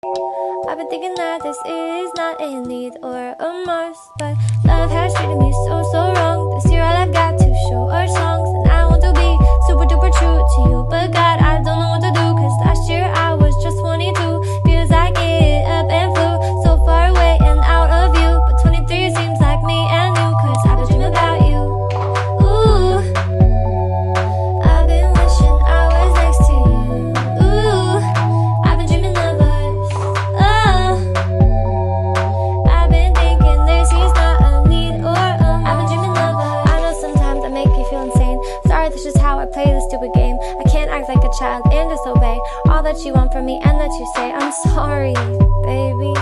I've been thinking that this is not a need or a must, but love has treated me so wrong. This year all I've got to show are songs, and I want to be super duper true to you, but God, I don't know what to do, cause last year I was just 22. Feels like it up and flew so far away and out of view, but 23 seems like me and you, cause I've been dreaming about you. Ooh, I've been wishing I was next to you. Ooh, I've been dreaming of us. Oh, I've been thinking this is not a need or I've been dreaming of us. I know sometimes I make you feel insane. Sorry, that's just how I play this stupid game. I can't act like a child and disobey all that you want from me and that you say. I'm sorry, baby.